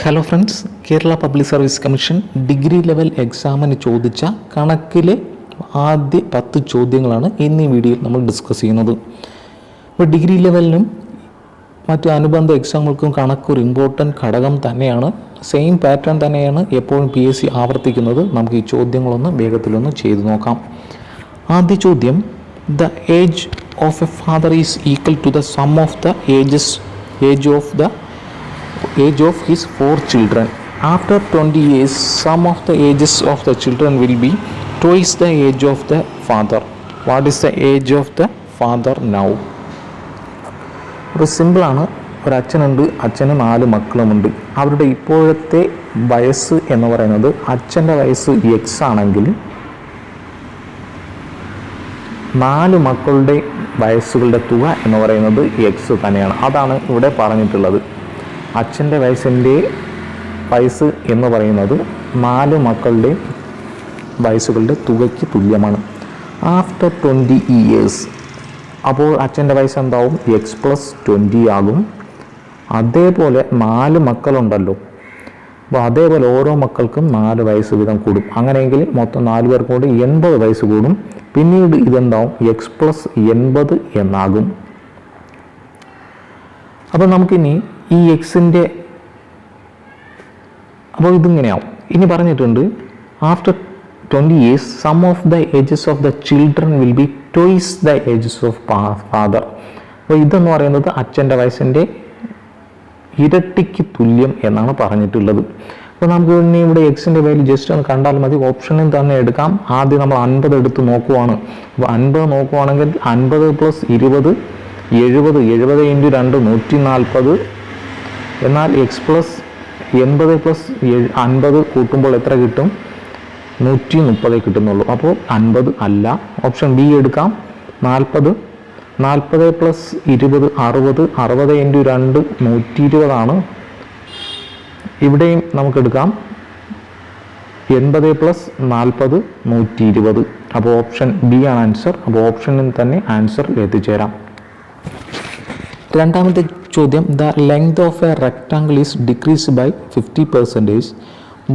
Hello friends, Kerala public service commission degree level എക്സാമിന് ചോദിച്ച കണക്കിലെ ആദ്യ 10 ചോദ്യങ്ങളാണ് ഇന്ന് ഈ വീഡിയോയിൽ നമ്മൾ ഡിസ്കസ് ചെയ്യുന്നത്. അപ്പോൾ ഡിഗ്രി ലെവലിനും മറ്റ് അനുബന്ധ എക്സാമുകൾക്കും കണക്കൊരു ഇമ്പോർട്ടൻറ്റ് ഘടകം തന്നെയാണ്. സെയിം പാറ്റേൺ തന്നെയാണ് എപ്പോഴും PSC ആവർത്തിക്കുന്നത്. നമുക്ക് ഈ ചോദ്യങ്ങളൊന്ന് വേഗത്തിലൊന്ന് ചെയ്തു നോക്കാം. ആദ്യ ചോദ്യം, the age of a father is equal to the sum of the age of his 4 children. After 20 years, sum of the ages of the children will be twice the age of the father. What is the age of the father now? ഒരു സിമ്പിളാണ്. ഒരു അച്ഛനുണ്ട്, അച്ഛന് 4 മക്കളുമുണ്ട്. അവരുടെ ഇപ്പോഴത്തെ വയസ്സ് എന്ന് പറയുന്നത്, അച്ഛൻ്റെ വയസ്സ് X ആണെങ്കിൽ 4 മക്കളുടെ വയസ്സുകളുടെ തുക എന്ന് പറയുന്നത് X തന്നെയാണ്. അതാണ് ഇവിടെ പറഞ്ഞിട്ടുള്ളത്. അച്ഛൻ്റെ വയസ്സ് എന്ന് പറയുന്നത് 4 മക്കളുടെ വയസ്സുകളുടെ തുകയ്ക്ക് തുല്യമാണ്. ആഫ്റ്റർ 20 years, അപ്പോൾ അച്ഛൻ്റെ വയസ്സ് എന്താവും? X+20 ആകും. അതേപോലെ 4 മക്കളുണ്ടല്ലോ, അപ്പോൾ അതേപോലെ ഓരോ മക്കൾക്കും 4 വയസ്സ് വീതം കൂടും. അങ്ങനെയെങ്കിൽ മൊത്തം 4 പേർക്ക് കൂടി 80 വയസ്സ് കൂടും. പിന്നീട് ഇതെന്താവും? X+80 എന്നാകും. അപ്പോൾ നമുക്കിനി ഈ എക്സിൻ്റെ, അപ്പോൾ ഇതിങ്ങനെയാവും. ഇനി പറഞ്ഞിട്ടുണ്ട്, after 20 years sum of the ages of the children will be twice the ages of father. അപ്പോൾ ഇതെന്ന് പറയുന്നത് അച്ഛൻ്റെ വയസ്സിൻ്റെ ഇരട്ടിക്ക് തുല്യം എന്നാണ് പറഞ്ഞിട്ടുള്ളത്. അപ്പോൾ നമുക്ക് ഇനി ഇവിടെ എക്സിൻ്റെ വാല്യൂ ജസ്റ്റ് ഒന്ന് കണ്ടാൽ മതി. ഓപ്ഷനിൽ തന്നെ എടുക്കാം. ആദ്യം നമ്മൾ 50 എടുത്ത് നോക്കുവാണ്. അപ്പോൾ 50 നോക്കുവാണെങ്കിൽ 50 + 20 70 70 × 2 140. എന്നാൽ X+80 + 50 കൂട്ടുമ്പോൾ എത്ര കിട്ടും? 130 കിട്ടുന്നുള്ളൂ. അപ്പോൾ 50 അല്ല. ഓപ്ഷൻ ബി എടുക്കാം. 40 + 20 60 60 × 2 120 ആണ്. ഇവിടെയും നമുക്കെടുക്കാം 80 + 40 120. അപ്പോൾ ഓപ്ഷൻ ബി ആണ് ആൻസർ. അപ്പോൾ ഓപ്ഷനിൽ തന്നെ ആൻസർ എത്തിച്ചേരാം. രണ്ടാമത്തെ ചോദ്യം, the length of a rectangle is decreased by 50%.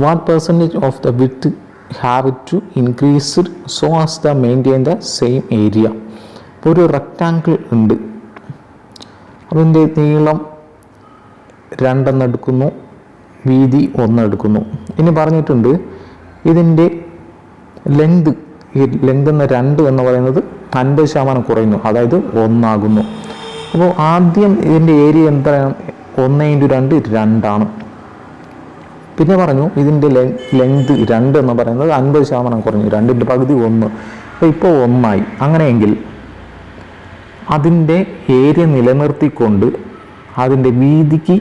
What percentage of the width have it to increased so as the maintain the same area. ഇപ്പോൾ ഒരു റെക്ടാങ്കിൾ ഉണ്ട്, അതിൻ്റെ നീളം 2 എടുക്കുന്നു, വീതി 1 എടുക്കുന്നു. ഇനി പറഞ്ഞിട്ടുണ്ട് ഇതിൻ്റെ ലെങ്ത് എന്ന 2 എന്ന് പറയുന്നത് 50% കുറയുന്നു, അതായത് 1 ആകുന്നു. അപ്പോൾ ആദ്യം ഇതിൻ്റെ ഏരിയ എന്താണ്? 1 × 2 2 ആണ്. പിന്നെ പറഞ്ഞു ഇതിൻ്റെ ലെങ്ത് 2 എന്ന് പറയുന്നത് 50% കുറഞ്ഞു, 2ൻ്റെ പകുതി 1. അപ്പോൾ ഇപ്പോൾ 1 ആയി. അങ്ങനെയെങ്കിൽ അതിൻ്റെ ഏരിയ നിലനിർത്തിക്കൊണ്ട് അതിൻ്റെ വീതിക്ക്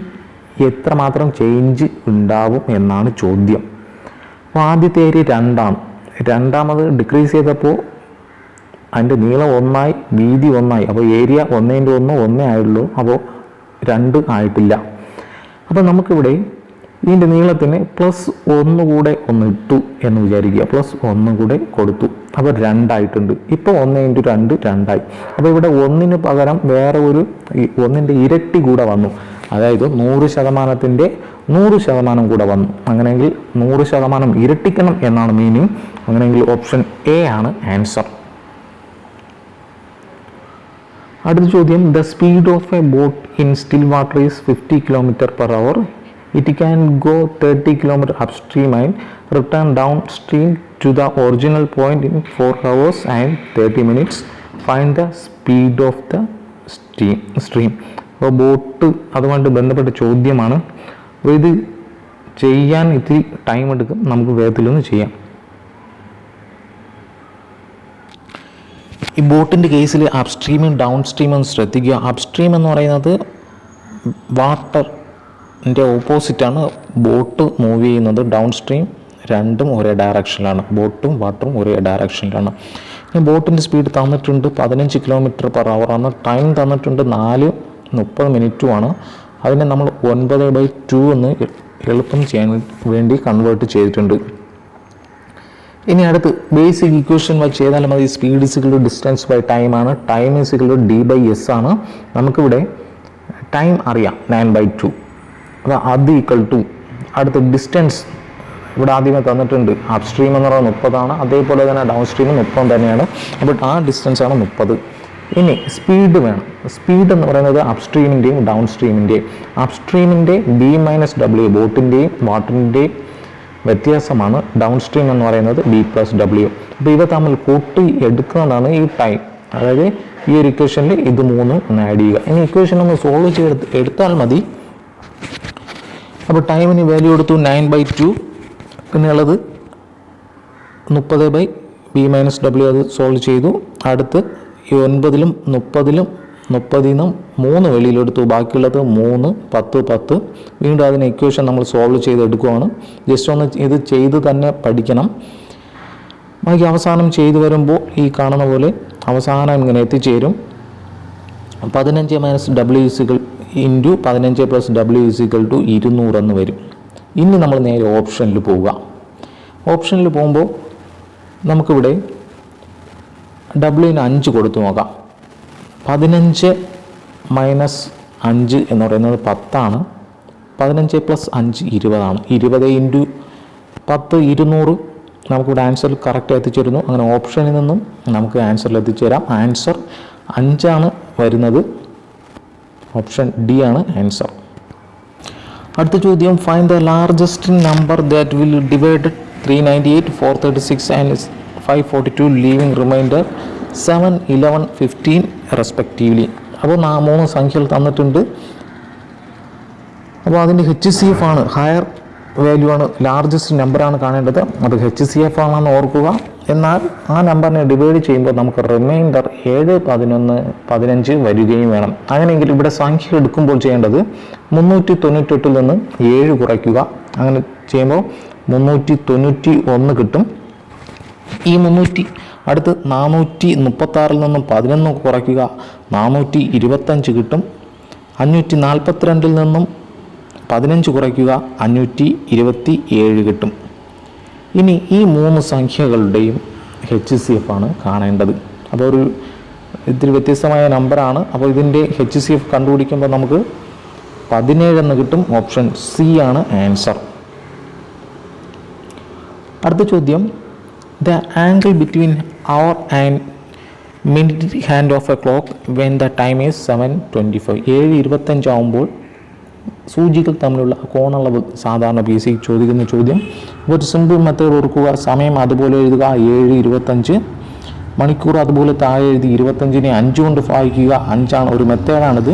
എത്രമാത്രം ചേഞ്ച് ഉണ്ടാവും എന്നാണ് ചോദ്യം. അപ്പോൾ ആദ്യത്തെ ഏരിയ 2 ആണ്. രണ്ടാമത് ഡിക്രീസ് ചെയ്തപ്പോൾ അതിൻ്റെ നീളം 1 ആയി, വീതി 1 ആയി. അപ്പോൾ ഏരിയ 1 × 1 1 ആയുള്ളൂ. അപ്പോൾ 2 ആയിട്ടില്ല. അപ്പോൾ നമുക്കിവിടെ ഇതിൻ്റെ നീളത്തിന് +1 കൂടെ 1 ഇട്ടു എന്ന് വിചാരിക്കുക. +1 കൂടെ കൊടുത്തു. അപ്പോൾ 2 ആയിട്ടുണ്ട്. ഇപ്പോൾ 1 × 2 2 ആയി. അപ്പോൾ ഇവിടെ 1-ന് പകരം വേറെ ഒരു 1-ൻ്റെ ഇരട്ടി കൂടെ വന്നു. അതായത് 100%-ൻ്റെ 100% കൂടെ വന്നു. അങ്ങനെയെങ്കിൽ 100% ഇരട്ടിക്കണം എന്നാണ് മീനിങ്. അങ്ങനെയെങ്കിൽ ഓപ്ഷൻ എ ആണ് ആൻസർ. അടുത്ത ചോദ്യം, the speed of A boat in still water is 50 km/h. It can go 30 km upstream and return downstream to the original point in 4 hours and 30 minutes. Find the speed of the stream. അപ്പോൾ boat അതുമായിട്ട് ബന്ധപ്പെട്ട ചോദ്യമാണ്. അപ്പോൾ ഇത് ചെയ്യാൻ ഇത്തിരി time എടുക്കും. നമുക്ക് വേഗത്തിലൊന്ന് ചെയ്യാം. ഈ ബോട്ടിൻ്റെ കേസിൽ അപ്സ്ട്രീമും ഡൗൺ സ്ട്രീമും ശ്രദ്ധിക്കുക. അപ്സ്ട്രീം എന്ന് പറയുന്നത് വാട്ടറിൻ്റെ ഓപ്പോസിറ്റാണ് ബോട്ട് മൂവ് ചെയ്യുന്നത്. ഡൗൺ സ്ട്രീം രണ്ടും ഒരേ ഡയറക്ഷനിലാണ്. ബോട്ടും വാട്ടറും ഒരേ ഡയറക്ഷനിലാണ്. ഈ ബോട്ടിൻ്റെ സ്പീഡ് തന്നിട്ടുണ്ട് 15 km/h ആണ്. ടൈം തന്നിട്ടുണ്ട് 4:30 അതിനെ നമ്മൾ 9/2 എന്ന് എളുപ്പം ചെയ്യാൻ വേണ്ടി കൺവേർട്ട് ചെയ്തിട്ടുണ്ട്. ഇനി അടുത്ത് ബേസിക് ഇക്വേഷൻ വെച്ച് ചെയ്താൽ മതി. സ്പീഡ് = ഡിസ്റ്റൻസ് ബൈ ടൈം ആണ്. ടൈം = d/s ആണ്. നമുക്കിവിടെ ടൈം അറിയാം 9/2. അപ്പോൾ അത് ഈക്വൽ ടു അടുത്ത ഡിസ്റ്റൻസ് ഇവിടെ ആദ്യമേ തന്നിട്ടുണ്ട്. അപ് സ്ട്രീം എന്ന് പറയുന്നത് 30 അതേപോലെ തന്നെ ഡൗൺ സ്ട്രീം 30 തന്നെയാണ്. അപ്പോൾ ആ ഡിസ്റ്റൻസാണ് 30. ഇനി സ്പീഡ് വേണം. സ്പീഡ് എന്ന് പറയുന്നത് അപ് സ്ട്രീമിൻ്റെയും ഡൗൺ സ്ട്രീമിൻ്റെയും അപ് സ്ട്രീമിൻ്റെ B-W ബോട്ടിൻ്റെയും വാട്ടറിൻ്റെയും വ്യത്യാസമാണ്. ഡൗൺ സ്ട്രീം എന്ന് പറയുന്നത് B+W. അപ്പോൾ ഇവ തമ്മിൽ കൂട്ടി എടുക്കുന്നതാണ് ഈ ടൈം. അതായത് ഈ ഒരു ഇക്വേഷനിൽ ഇത് മൂന്നും ഒന്ന് ആഡ് ചെയ്യുക. ഇനി ഇക്വേഷൻ ഒന്ന് സോൾവ് ചെയ്ത് എടുത്താൽ മതി. അപ്പോൾ ടൈമിന് വാല്യൂ കൊടുത്തു 9/2, പിന്നെ ഉള്ളത് 30/B-W, അത് സോൾവ് ചെയ്തു. അടുത്ത് ഈ 9ലും 30ലും 30 3 വെളിയിലെടുത്തു, ബാക്കിയുള്ളത് 3 10 10. വീണ്ടും അതിന് ഇക്വേഷൻ നമ്മൾ സോൾവ് ചെയ്തെടുക്കുകയാണ്. ജസ്റ്റ് ഒന്ന് ഇത് ചെയ്ത് തന്നെ പഠിക്കണം. ബാക്കി അവസാനം ചെയ്തു വരുമ്പോൾ ഈ കാണുന്ന പോലെ അവസാനം ഇങ്ങനെ എത്തിച്ചേരും. 15 - W ഇൻറ്റു 15 + W = 200 എന്ന് വരും. ഇനി നമ്മൾ നേരെ ഓപ്ഷനിൽ പോവുക. ഓപ്ഷനിൽ പോകുമ്പോൾ നമുക്കിവിടെ W-ന് 5 കൊടുത്തു നോക്കാം. 15 - 5 എന്ന് പറയുന്നത് 10. 15 + 5 20. 20 × 10 200. നമുക്കിവിടെ ആൻസറിൽ കറക്റ്റ് എത്തിച്ചേരുന്നു. അങ്ങനെ ഓപ്ഷനിൽ നിന്നും നമുക്ക് ആൻസറിൽ എത്തിച്ചേരാം. ആൻസർ 5 വരുന്നത്. ഓപ്ഷൻ D ആണ് ആൻസർ. അടുത്ത ചോദ്യം, find the largest number that will divide 398, 436 and 542 leaving remainder 7, 11, 15 respectively. അപ്പോൾ 3 സംഖ്യകൾ തന്നിട്ടുണ്ട്. അപ്പോൾ അതിൻ്റെ HCF ആണ്, ഹയർ വാല്യൂ ആണ്, ലാർജസ്റ്റ് നമ്പറാണ് കാണേണ്ടത്. അത് HCF ആണെന്ന് ഓർക്കുക. എന്നാൽ ആ നമ്പറിനെ ഡിവൈഡ് ചെയ്യുമ്പോൾ നമുക്ക് റിമൈൻഡർ 7, 11, 15 വരികയും വേണം. അങ്ങനെയെങ്കിൽ ഇവിടെ സംഖ്യ എടുക്കുമ്പോൾ ചെയ്യേണ്ടത് 398 നിന്ന് 7 കുറയ്ക്കുക. അങ്ങനെ ചെയ്യുമ്പോൾ 391 കിട്ടും. ഈ 300 അടുത്ത് 436 നിന്നും 11 കുറയ്ക്കുക, 425 കിട്ടും. 542 നിന്നും 15 കുറയ്ക്കുക, 527 കിട്ടും. ഇനി ഈ 3 സംഖ്യകളുടെയും HCF ആണ് കാണേണ്ടത്. അപ്പോൾ ഒരു ഇത്തിരി വ്യത്യസ്തമായ നമ്പറാണ്. അപ്പോൾ ഇതിൻ്റെ HCF കണ്ടുപിടിക്കുമ്പോൾ നമുക്ക് 17 എന്ന് കിട്ടും. ഓപ്ഷൻ C ആണ് ആൻസർ. അടുത്ത ചോദ്യം, the angle between hour and minute hand of a clock when the time is 7:25. 7:25 ആകുമ്പോൾ സൂചികൾ തമ്മിലുള്ള കോണളവ് സാധാരണ PSC ചോദിക്കുന്ന ചോദ്യം. ഒരു സിമ്പിൾ മെത്തേഡ് ഓർക്കുക. സമയം അതുപോലെ എഴുതുക 7:25. മണിക്കൂർ അതുപോലെ താഴെ എഴുതി 25നെ 5 കൊണ്ട് ഭാഗിക്കുക. 5 ഒരു മെത്തേഡാണിത്.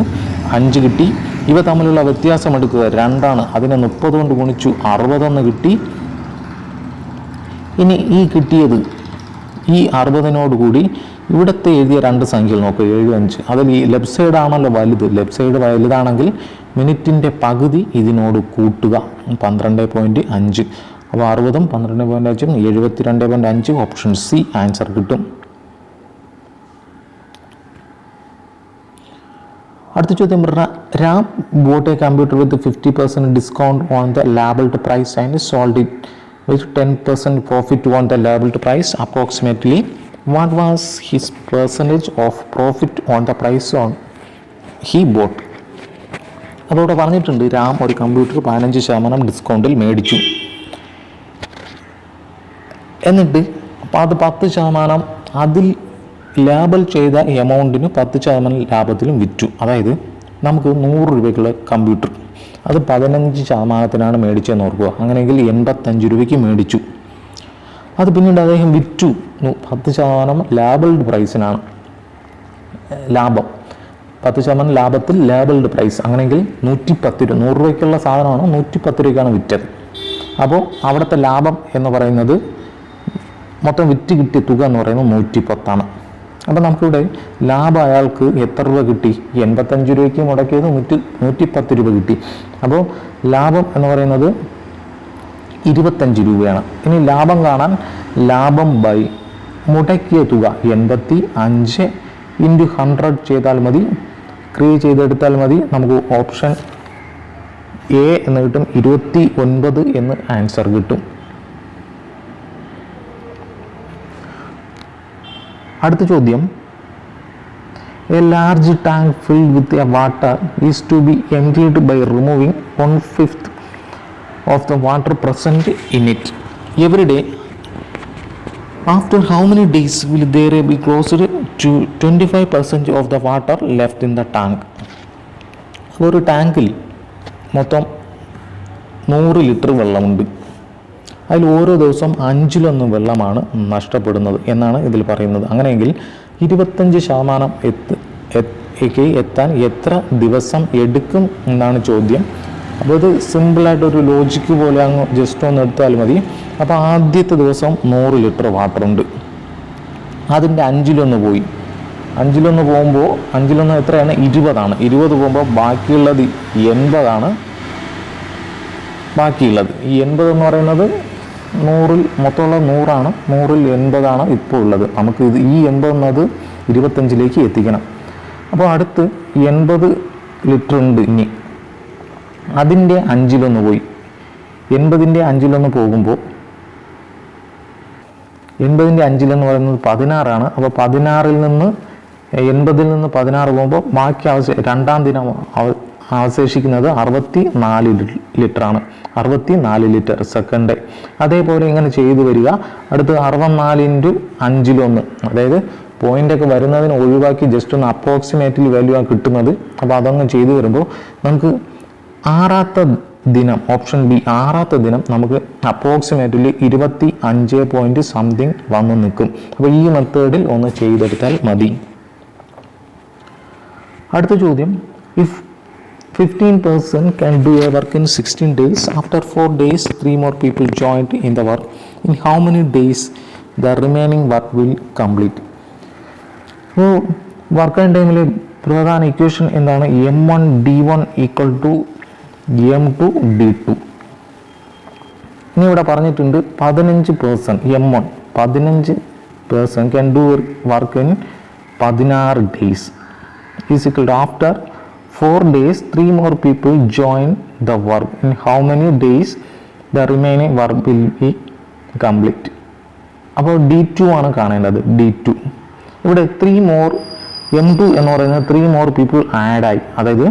5 കിട്ടി. ഇവ തമ്മിലുള്ള വ്യത്യാസം എടുക്കുക 2. അതിനെ 30 കൊണ്ട് ഗുണിച്ചു 60 കിട്ടി. ഇനി ഈ കിട്ടിയത് ഈ 60 കൂടി ഇവിടുത്തെ എഴുതിയ 2 സംഖ്യകൾ നോക്കുക, 7, 5. അതിൽ ഈ ലെഫ്റ്റ് സൈഡ് ആണല്ലോ വലുത്. ലെഫ്റ്റ് സൈഡ് വലുതാണെങ്കിൽ മിനിറ്റിൻ്റെ പകുതി ഇതിനോട് കൂട്ടുക, 12.5. അപ്പോൾ 60ഉം 12.5ഉം 72.5. ഓപ്ഷൻ C ആൻസർ കിട്ടും. അടുത്ത ചോദ്യം, Ram bought a computer with 50% discount on the labelled price and sold it with 10% profit on the labelled price. Approximately what was his percentage of profit on the price on he bought? അതോടെ പറഞ്ഞിട്ടുണ്ട് രാം ഒരു computer 15% ഡിസ്കൗണ്ടിൽ മേടിച്ചു. എന്നിട്ട് അത് 10% അതിൽ label ചെയ്ത എമൗണ്ടിന് 10% ലാഭത്തിലും വിറ്റു. അതായത് നമുക്ക് 100 രൂപയ്ക്കുള്ള കമ്പ്യൂട്ടർ അത് 15%-ത്തിനാണ് മേടിച്ചതെന്ന് ഓർക്കുക. അങ്ങനെയെങ്കിൽ 85 രൂപയ്ക്ക് മേടിച്ചു. അത് പിന്നീട് അദ്ദേഹം വിറ്റു 10% ലേബിൾഡ് പ്രൈസിനാണ്. ലാഭം 10% ലാഭത്തിൽ ലേബിൾഡ് പ്രൈസ്. അങ്ങനെയെങ്കിൽ 110 രൂപ, 100 രൂപയ്ക്കുള്ള സാധനമാണ് 110 രൂപയ്ക്കാണ് വിറ്റത്. അപ്പോൾ അവിടുത്തെ ലാഭം എന്ന് പറയുന്നത് മൊത്തം വിറ്റ് കിട്ടിയ തുക എന്ന് പറയുന്നത് 110. അപ്പോൾ നമുക്കിവിടെ ലാഭം അയാൾക്ക് എത്ര രൂപ കിട്ടി? 85 രൂപയ്ക്ക് മുടക്കിയത് 110 രൂപ കിട്ടി. അപ്പോൾ ലാഭം എന്ന് പറയുന്നത് 25 രൂപയാണ്. ഇനി ലാഭം കാണാൻ ലാഭം ബൈ മുടക്കിയ തുക 85 × 100 ചെയ്താൽ മതി, ക്രിയേറ്റ് ചെയ്തെടുത്താൽ മതി. നമുക്ക് ഓപ്ഷൻ A എന്ന് കിട്ടും. 29 എന്ന് ആൻസർ കിട്ടും. അടുത്ത ചോദ്യം, a large tank filled with a water is to be emptied by removing 1/5 of the water present in it every day. After how many days will there be close to 25% of the water left in the tank? ഒരു ടാങ്കിൽ മൊത്തം 100 litre വെള്ളമുണ്ട്. അതിൽ ഓരോ ദിവസം 5 വെള്ളമാണ് നഷ്ടപ്പെടുന്നത് എന്നാണ് ഇതിൽ പറയുന്നത്. അങ്ങനെയെങ്കിൽ 25% എത്താൻ എത്ര ദിവസം എടുക്കും എന്നാണ് ചോദ്യം. അപ്പോൾ ഇത് സിമ്പിളായിട്ടൊരു ലോജിക്ക് പോലെ അങ്ങ് ജസ്റ്റ് ഒന്ന് എടുത്താൽ മതി. അപ്പോൾ ആദ്യത്തെ ദിവസം 100 ലിറ്റർ വാട്ടർ ഉണ്ട്, അതിൻ്റെ 5 പോയി. 5 പോകുമ്പോൾ 5 എത്രയാണ്? 20 പോകുമ്പോൾ ബാക്കിയുള്ളത് 80. ബാക്കിയുള്ളത് ഈ 80 എന്ന് പറയുന്നത് 100-ൽ മൊത്തമുള്ള 100 100-ൽ 80 ഇപ്പോൾ ഉള്ളത്. നമുക്ക് ഇത് ഈ 80 എന്നത് 25 എത്തിക്കണം. അപ്പോൾ അടുത്ത് 80 ലിറ്റർ ഉണ്ട്, ഇനി അതിൻ്റെ 5 പോയി. 80-ൻ്റെ 5 പോകുമ്പോൾ 80-ൻ്റെ 5 എന്ന് പറയുന്നത് 16. അപ്പോൾ 16-ൽ നിന്ന് 80-ൽ നിന്ന് 16 പോകുമ്പോൾ ബാക്കി രണ്ടാം ദിനം അവശേഷിക്കുന്നത് 64 ലിറ്ററാണ്. 64 ലിറ്റർ സെക്കൻഡ്. അതേപോലെ ഇങ്ങനെ ചെയ്തു വരിക. അടുത്ത് 64 × 5 അതായത് പോയിൻ്റൊക്കെ വരുന്നതിന് ഒഴിവാക്കി ജസ്റ്റ് ഒന്ന് അപ്രോക്സിമേറ്റ്ലി വാല്യൂ ആണ് കിട്ടുന്നത്. അപ്പോൾ അതങ്ങ് ചെയ്തു വരുമ്പോൾ നമുക്ക് 6ാമത്തെ ദിനം, ഓപ്ഷൻ ബി 6ാമത്തെ ദിനം നമുക്ക് അപ്രോക്സിമേറ്റ്ലി 25 പോയിന്റ് സംതിങ് വന്ന് നിൽക്കും. അപ്പോൾ ഈ മെത്തേഡിൽ ഒന്ന് ചെയ്തെടുത്താൽ മതി. അടുത്ത ചോദ്യം, if 15% can do a work in 16 days. After 4 days, 3 more people joined in the work. In how many days the remaining work will complete? അപ്പോൾ വർക്ക് ടൈമിൽ പ്രധാന ഇക്വേഷൻ എന്താണ്? M1D1 = M2 D2. ഇനി ഇവിടെ പറഞ്ഞിട്ടുണ്ട് 15% M1 15% can do work in 16 days is equal to after 4 days 3 more people join the work. In how many days the remaining work will be complete? അപ്പോൾ D2 ആണ് കാണേണ്ടത്. D2 ഇവിടെ 3 more M2 എന്ന് പറയുന്നത് 3 more people add ആയി. അതായത്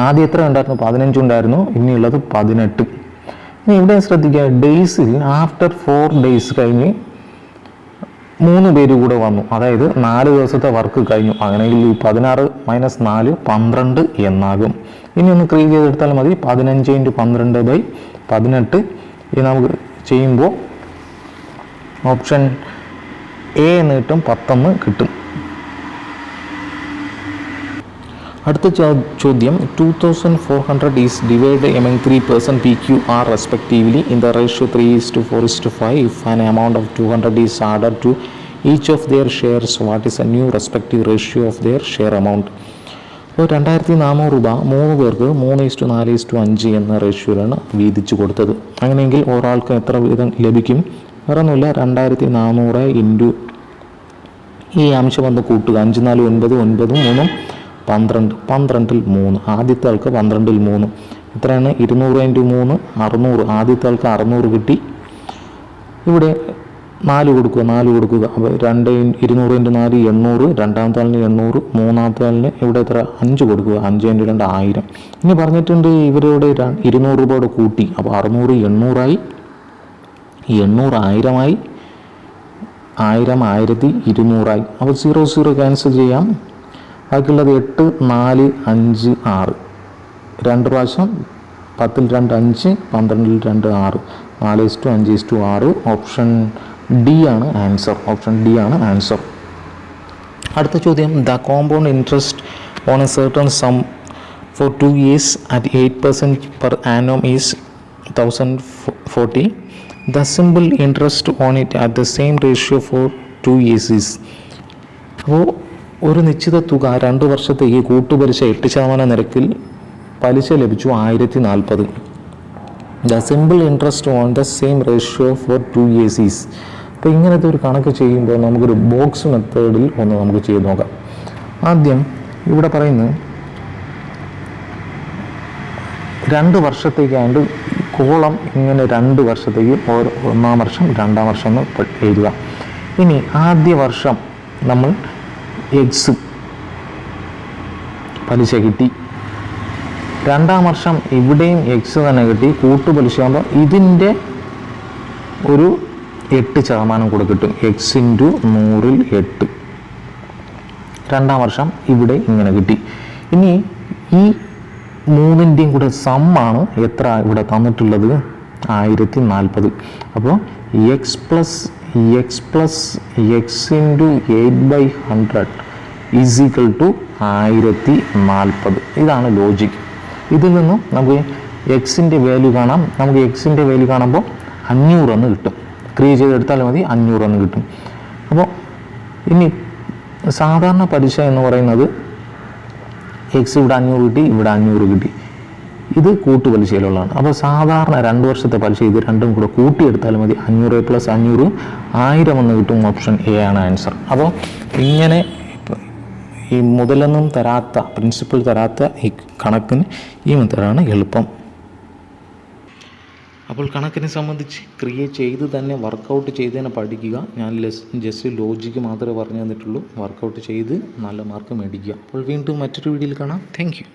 ആദ്യം എത്ര ഉണ്ടായിരുന്നു? 15 ഉണ്ടായിരുന്നു, ഇനിയുള്ളത് 18. ഇനി ഇവിടെ ശ്രദ്ധിക്കുക, ഡേയ്സിൽ ആഫ്റ്റർ 4 days കഴിഞ്ഞ് 3 പേര് കൂടെ വന്നു. അതായത് 4 ദിവസത്തെ വർക്ക് കഴിഞ്ഞു. അങ്ങനെയെങ്കിൽ ഈ 16 - 4 12 എന്നാകും. ഇനി ഒന്ന് ക്രിയേറ്റ് ചെയ്തെടുത്താൽ മതി. 15 × 12/18 ഇത് നമുക്ക് ചെയ്യുമ്പോൾ ഓപ്ഷൻ എ എന്ന് കിട്ടും, 10 കിട്ടും. അടുത്ത ചോദ്യം, 2400 is divided among 3 person PQR respectively in the ratio 3:4:5. If an amount of 200 is added to each of their shares, what is a new respective ratio of their share amount? അപ്പോൾ 2400 രൂപ 3 പേർക്ക് 3:4:5 എന്ന റേഷ്യോയിലാണ് വീതിച്ചു കൊടുത്തത്. അങ്ങനെയെങ്കിൽ ഒരാൾക്ക് എത്ര വീതം ലഭിക്കും? വേറെ ഒന്നുമില്ല, 2400 ഇൻറ്റു ഈ അംശം വന്ന് കൂട്ടുക. 5 4 9 9 3 12 12-ൽ 3. ആദ്യത്തെ ആൾക്ക് 12-ൽ 3 എത്രയാണ്? 200 × 3 600. ആദ്യത്തെ ആൾക്ക് 600 കിട്ടി. ഇവിടെ 4 കൊടുക്കുക. അപ്പോൾ 200 × 4 800. രണ്ടാമത്തെ ആളിന് 800. മൂന്നാമത്തെ ആളിന് ഇവിടെ എത്ര? 5 കൊടുക്കുക. 5 × 2 1000. ഇനി പറഞ്ഞിട്ടുണ്ട് ഇവരോട് 200 രൂപയോടെ കൂട്ടി. അപ്പോൾ 600 800 800 1000 1000 1200. അപ്പോൾ 0 0 ക്യാൻസൽ ചെയ്യാം. ബാക്കിയുള്ളത് 8 4 5 6. 2 പ്രാവശ്യം 10-ൽ 2 5, 12-ൽ 2 6. 4:5:6. ഓപ്ഷൻ ഡി ആണ് ആൻസർ. അടുത്ത ചോദ്യം, the compound interest on a certain sum for 2 years at 8% per annum is 1040. The simple interest on it at the same ratio for 2 years is. അപ്പോൾ ഒരു നിശ്ചിത തുക 2 വർഷത്തേക്ക് കൂട്ടുപലിശ 8% നിരക്കിൽ പലിശ ലഭിച്ചു 1040. The simple interest on the same ratio for 2 years is. അപ്പോൾ ഇങ്ങനത്തെ ഒരു കണക്ക് ചെയ്യുമ്പോൾ നമുക്കൊരു ബോക്സ് മെത്തേഡിൽ ഒന്ന് നമുക്ക് ചെയ്ത് നോക്കാം. ആദ്യം ഇവിടെ പറയുന്നത് 2 വർഷത്തേക്കാണ്ട് കോളം ഇങ്ങനെ 2 വർഷത്തേക്ക് 1-ാം വർഷം 2-ാം വർഷം എന്ന് എഴുതുക. ഇനി ആദ്യ വർഷം നമ്മൾ എക്സ് പലിശ കിട്ടി. രണ്ടാം വർഷം ഇവിടെയും എക്സ് തന്നെ കിട്ടി, കൂട്ടുപലിശയാകുമ്പോൾ ഇതിൻ്റെ ഒരു 8% കൂടെ കിട്ടും. എക്സ് ഇൻറ്റു 100ൽ 8. രണ്ടാം വർഷം ഇവിടെ ഇങ്ങനെ കിട്ടി. ഇനി ഈ മൂന്നിൻ്റെയും കൂടെ സമ്മാണ് എത്ര ഇവിടെ തന്നിട്ടുള്ളത്? 1040. അപ്പോൾ x plus x into 8/100 is equal to 1040. ഇതാണ് ലോജിക്. ഇതിൽ നിന്നും നമുക്ക് എക്സിൻ്റെ വാല്യൂ കാണാം. നമുക്ക് എക്സിൻ്റെ വാല്യൂ കാണുമ്പോൾ 500 എന്ന് കിട്ടും. ക്രിയേറ്റ് ചെയ്തെടുത്താൽ മതി, 500 എന്ന് കിട്ടും. അപ്പോൾ ഇനി സാധാരണ പലിശ എന്ന് പറയുന്നത് എക്സ് ഇവിടെ 500 കിട്ടി, ഇവിടെ 500 കിട്ടി. ഇത് കൂട്ടുപലിശയിലുള്ളതാണ്. അപ്പോൾ സാധാരണ 2 വർഷത്തെ പലിശ ഇത് രണ്ടും കൂടെ കൂട്ടിയെടുത്താൽ മതി. 500 + 500 1000 എന്ന് കിട്ടും. ഓപ്ഷൻ എ ആണ് ആൻസർ. അപ്പോൾ ഇങ്ങനെ ഈ മുതലൊന്നും തരാത്ത, പ്രിൻസിപ്പൽ തരാത്ത ഈ കണക്കിന് ഈ മെത്തേഡാണ് എളുപ്പം. അപ്പോൾ കണക്കിനെ സംബന്ധിച്ച് ക്രിയേറ്റ് ചെയ്ത് തന്നെ വർക്കൗട്ട് ചെയ്ത് തന്നെ പഠിക്കുക. ഞാൻ ജസ്റ്റ് ലോജിക്ക് മാത്രമേ പറഞ്ഞു തന്നിട്ടുള്ളൂ. വർക്കൗട്ട് ചെയ്ത് നല്ല മാർക്ക് മേടിക്കുക. അപ്പോൾ വീണ്ടും മറ്റൊരു വീഡിയോയിൽ കാണാം. Thank you.